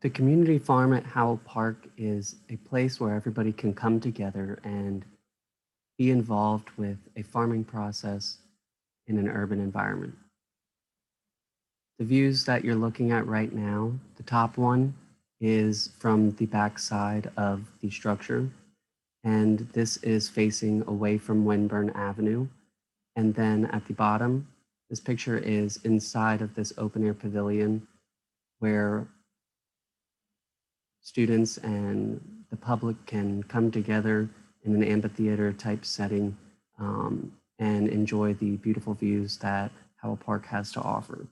The community farm at Howell Park is a place where everybody can come together and be involved with a farming process in an urban environment. The views that you're looking at right now, the top one is from the back side of the structure, and this is facing away from Winburn Avenue. And then at the bottom, this picture is inside of this open air pavilion where students and the public can come together in an amphitheater type setting and enjoy the beautiful views that Howell Park has to offer.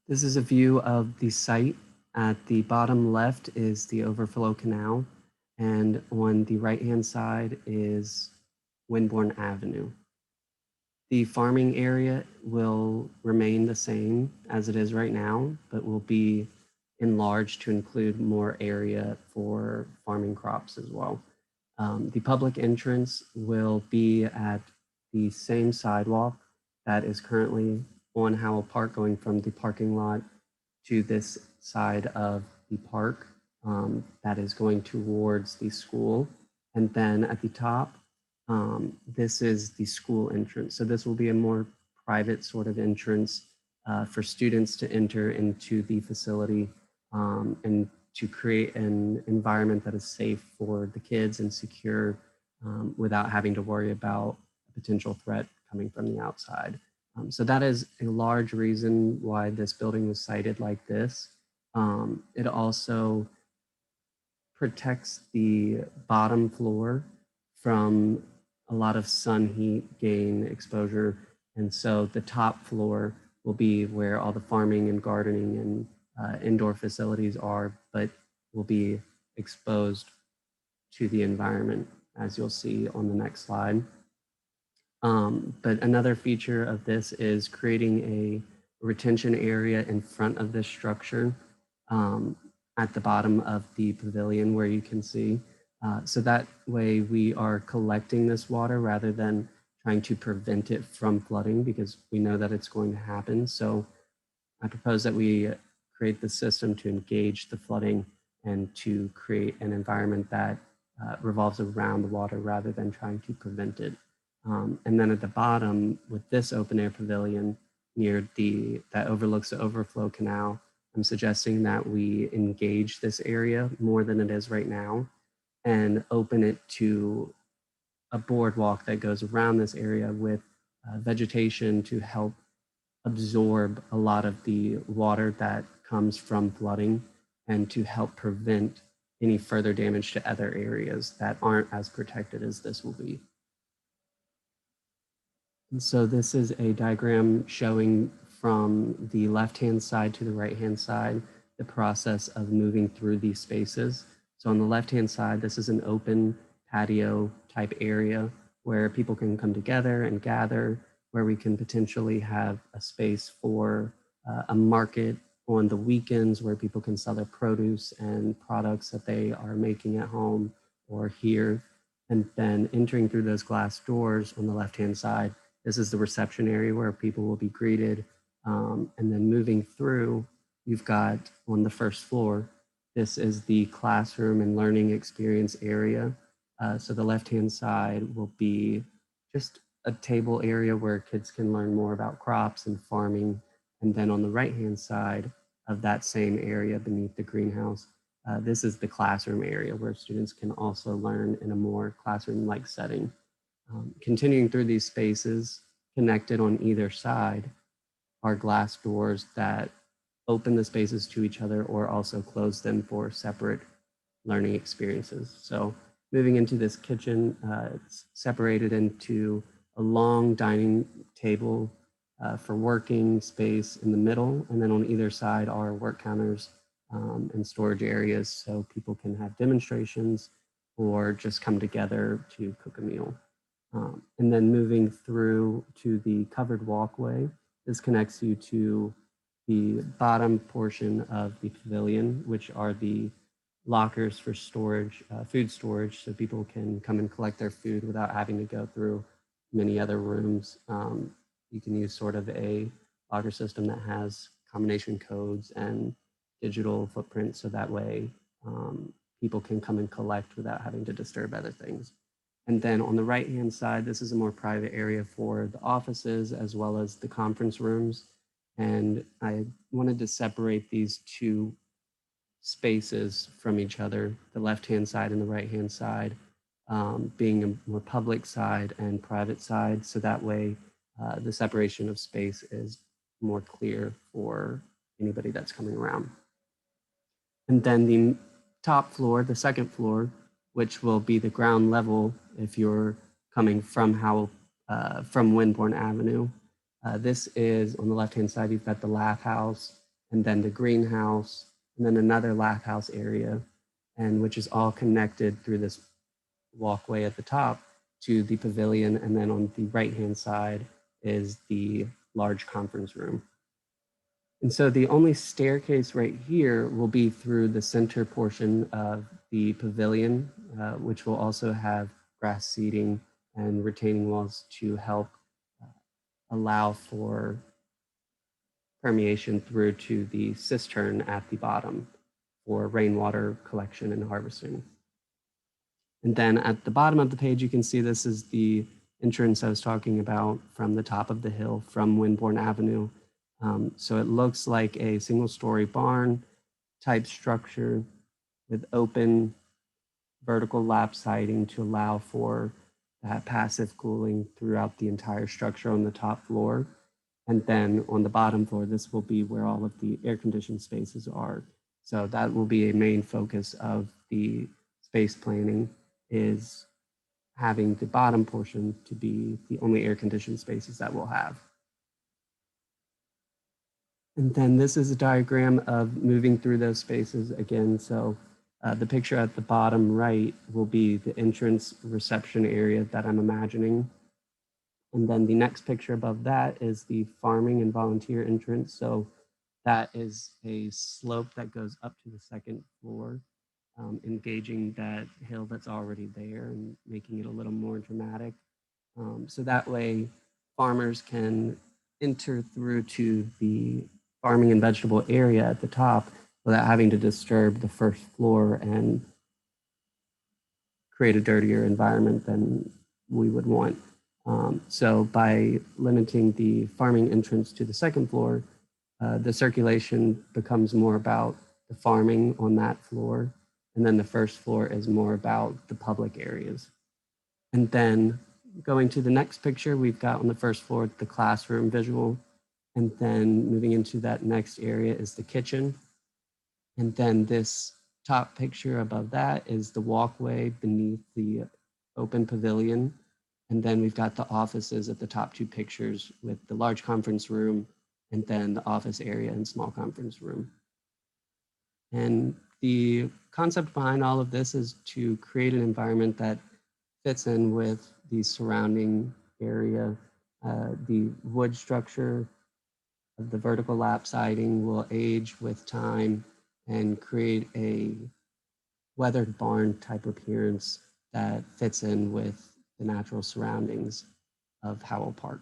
This is a view of the site. At the bottom left is the overflow canal, and on the right-hand side is Winburn Avenue. The farming area will remain the same as it is right now, but will be enlarged to include more area for farming crops as well. The public entrance will be at the same sidewalk that is currently on Howell Park, going from the parking lot to this side of the park that is going towards the school. And then at the top, this is the school entrance. So this will be a more private sort of entrance for students to enter into the facility and to create an environment that is safe for the kids and secure without having to worry about a potential threat coming from the outside. So that is a large reason why this building was sited like this. It also protects the bottom floor from a lot of sun heat gain exposure. And so the top floor will be where all the farming and gardening and indoor facilities are, but will be exposed to the environment, as you'll see on the next slide. But another feature of this is creating a retention area in front of this structure at the bottom of the pavilion where you can see. So that way we are collecting this water rather than trying to prevent it from flooding, because we know that it's going to happen. So I propose that we create the system to engage the flooding and to create an environment that revolves around the water rather than trying to prevent it. And then at the bottom, with this open air pavilion near that overlooks the overflow canal, I'm suggesting that we engage this area more than it is right now and open it to a boardwalk that goes around this area with vegetation to help absorb a lot of the water that comes from flooding and to help prevent any further damage to other areas that aren't as protected as this will be. And so this is a diagram showing from the left-hand side to the right-hand side, the process of moving through these spaces. So on the left-hand side, this is an open patio type area where people can come together and gather, where we can potentially have a space for a market on the weekends where people can sell their produce and products that they are making at home or here. And then entering through those glass doors on the left-hand side, this is the reception area where people will be greeted. And then moving through, you've got on the first floor, this is the classroom and learning experience area. So the left-hand side will be just a table area where kids can learn more about crops and farming. And then on the right-hand side of that same area beneath the greenhouse, this is the classroom area where students can also learn in a more classroom-like setting. Continuing through these spaces, connected on either side, are glass doors that open the spaces to each other or also close them for separate learning experiences. So moving into this kitchen, it's separated into a long dining table for working space in the middle, and then on either side are work counters and storage areas so people can have demonstrations or just come together to cook a meal. And then moving through to the covered walkway, this connects you to the bottom portion of the pavilion, which are the lockers for storage, food storage, so people can come and collect their food without having to go through many other rooms. You can use sort of a locker system that has combination codes and digital footprints, so that way people can come and collect without having to disturb other things. And then on the right-hand side, this is a more private area for the offices as well as the conference rooms. And I wanted to separate these two spaces from each other, the left-hand side and the right-hand side, being a more public side and private side. So that way the separation of space is more clear for anybody that's coming around. And then the top floor, the second floor, which will be the ground level if you're coming from from Winborn Avenue. This is on the left-hand side, you've got the lath house and then the greenhouse and then another lath house area, and which is all connected through this walkway at the top to the pavilion. And then on the right-hand side is the large conference room. And so the only staircase right here will be through the center portion of the pavilion, which will also have grass seating and retaining walls to help allow for permeation through to the cistern at the bottom for rainwater collection and harvesting. And then at the bottom of the page, you can see this is the entrance I was talking about from the top of the hill from Winborn Avenue. So it looks like a single-story barn type structure with open vertical lap siding to allow for that passive cooling throughout the entire structure on the top floor. And then on the bottom floor, this will be where all of the air-conditioned spaces are. So that will be a main focus of the space planning, is having the bottom portion to be the only air-conditioned spaces that we'll have. And then this is a diagram of moving through those spaces again. So the picture at the bottom right will be the entrance reception area that I'm imagining. And then the next picture above that is the farming and volunteer entrance. So that is a slope that goes up to the second floor, engaging that hill that's already there and making it a little more dramatic. So that way farmers can enter through to the farming and vegetable area at the top without having to disturb the first floor and create a dirtier environment than we would want. So by limiting the farming entrance to the second floor, the circulation becomes more about the farming on that floor. And then the first floor is more about the public areas. And then going to the next picture, we've got on the first floor, the classroom visual. And then moving into that next area is the kitchen. And then this top picture above that is the walkway beneath the open pavilion. And then we've got the offices at the top two pictures with the large conference room and then the office area and small conference room. And the concept behind all of this is to create an environment that fits in with the surrounding area. The wood structure of the vertical lap siding will age with time and create a weathered barn type appearance that fits in with the natural surroundings of Howell Park.